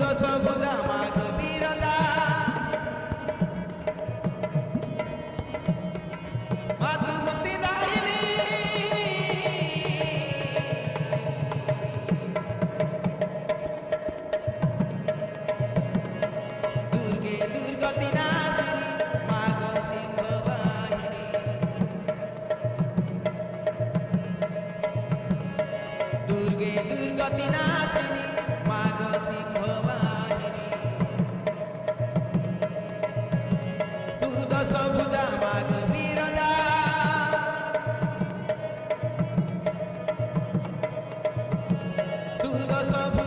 দশভুজা মাগ বিরজা মধুমতি দায়িনী দুর্গে দুর্গতি নাশিনী মাগ সিংহ বাহিনী দুর্গে দুর্গতি নাশিনী মাগ সিংহ বাহিনী তু দশভুজা মাগ বিরজা তু দশভুজা